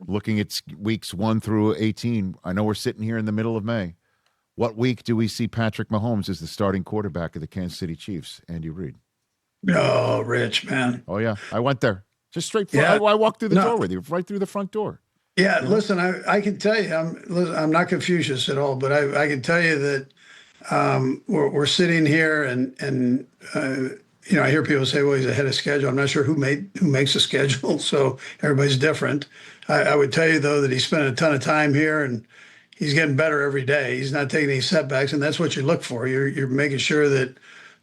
looking at weeks 1 through 18, I know we're sitting here in the middle of May. What week do we see Patrick Mahomes as the starting quarterback of the Kansas City Chiefs, Andy Reid? Oh, Rich, man. Oh, yeah. I went there. Just straight. Yeah. I walked through the door with you, right through the front door. Yeah, listen, I can tell you, I'm not Confucius at all, but I can tell you that we're sitting here and I hear people say, well, he's ahead of schedule. I'm not sure who makes a schedule, so everybody's different. I would tell you, though, that he spent a ton of time here, and he's getting better every day. He's not taking any setbacks, and that's what you look for. You're making sure that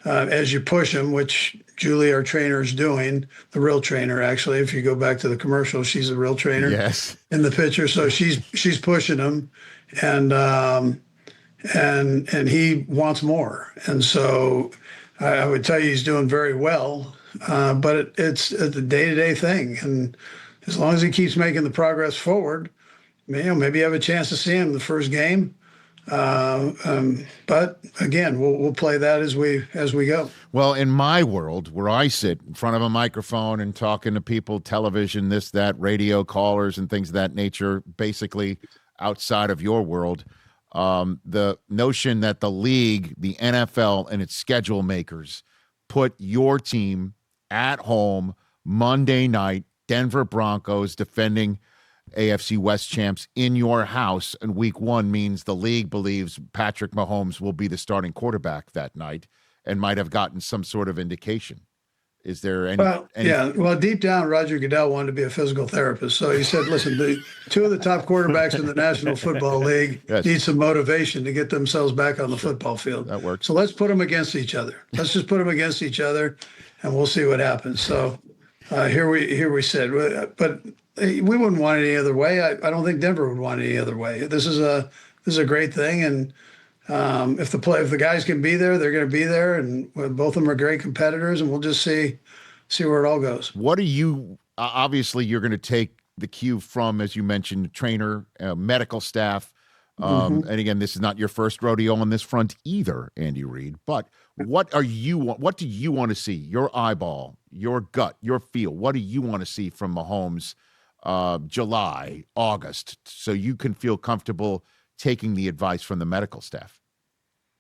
as you push him, which Julie, our trainer, is doing, the real trainer, actually. If you go back to the commercial, she's a real trainer. Yes. In the picture. So she's pushing him, and he wants more. And so I would tell you he's doing very well, but it's a day-to-day thing. And as long as he keeps making the progress forward, maybe you have a chance to see him the first game. But again, we'll play that as we go. Well, in my world, where I sit in front of a microphone and talking to people, television, this, that, radio callers, and things of that nature, basically outside of your world, the notion that the league, the NFL, and its schedule makers put your team at home Monday night, Denver Broncos defending AFC West champs in your house in week 1 means the league believes Patrick Mahomes will be the starting quarterback that night and might have gotten some sort of indication. Is there any? Well, deep down, Roger Goodell wanted to be a physical therapist. So he said, listen, the 2 of the top quarterbacks in the National Football League need some motivation to get themselves back on the football field. That works. So let's put them against each other. Let's just put them against each other, and we'll see what happens. So here we sit. But we wouldn't want it any other way. I don't think Denver would want it any other way. This is a great thing, and if the guys can be there, they're going to be there, and both of them are great competitors, and we'll just see where it all goes. What do you? Obviously, you're going to take the cue from, as you mentioned, trainer, medical staff, and again, this is not your first rodeo on this front either, Andy Reid. But what do you want to see? Your eyeball, your gut, your feel. What do you want to see from Mahomes? July, August, so you can feel comfortable taking the advice from the medical staff?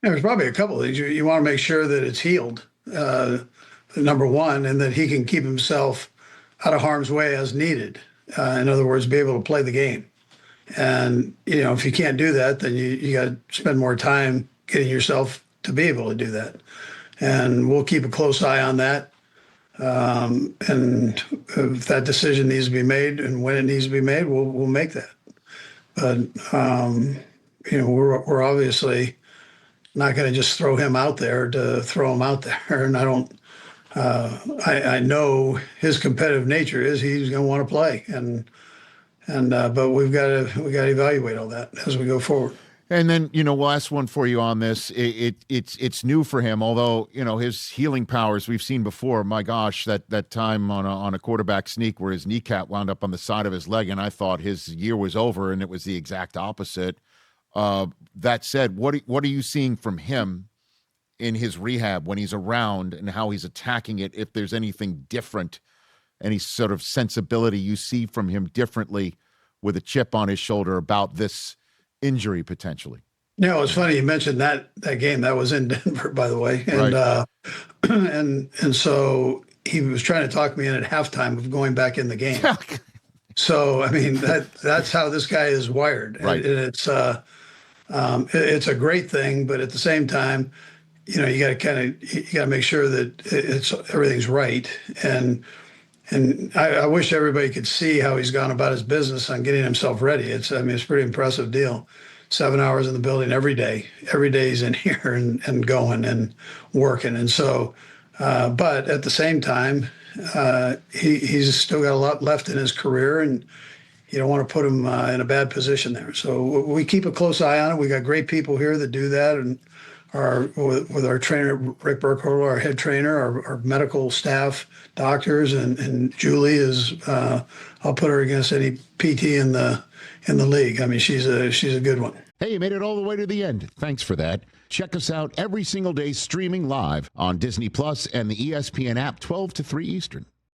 There's probably a couple of things. You want to make sure that it's healed, number one, and that he can keep himself out of harm's way as needed. In other words, be able to play the game. And, if you can't do that, then you got to spend more time getting yourself to be able to do that. And we'll keep a close eye on that. And if that decision needs to be made and when it needs to be made, we'll make that. But we're obviously not going to just throw him out there to throw him out there. And I know his competitive nature is he's going to want to play, but we've got to evaluate all that as we go forward. And then, last one for you on this. It's new for him, although, his healing powers we've seen before. My gosh, that time on a quarterback sneak where his kneecap wound up on the side of his leg, and I thought his year was over, and it was the exact opposite. That said, what are you seeing from him in his rehab when he's around and how he's attacking it? If there's anything different, any sort of sensibility you see from him differently with a chip on his shoulder about this injury potentially? It's funny you mentioned that game. That was in Denver, by the way, and right. and so he was trying to talk me in at halftime of going back in the game. So I mean that's how this guy is wired, right. And it's a great thing, but at the same time, you got to make sure that everything's right. And I wish everybody could see how he's gone about his business on getting himself ready. It's a pretty impressive deal. 7 hours in the building every day. Every day he's in here and going and working. And so, but at the same time, he's still got a lot left in his career, and you don't want to put him in a bad position there. So we keep a close eye on it. We got great people here that do that, and with our trainer, Rick Burkholder, our head trainer, our medical staff, doctors, and Julie is, I'll put her against any PT in the league. She's a good one. Hey, you made it all the way to the end. Thanks for that. Check us out every single day streaming live on Disney Plus and the ESPN app 12 to 3 Eastern.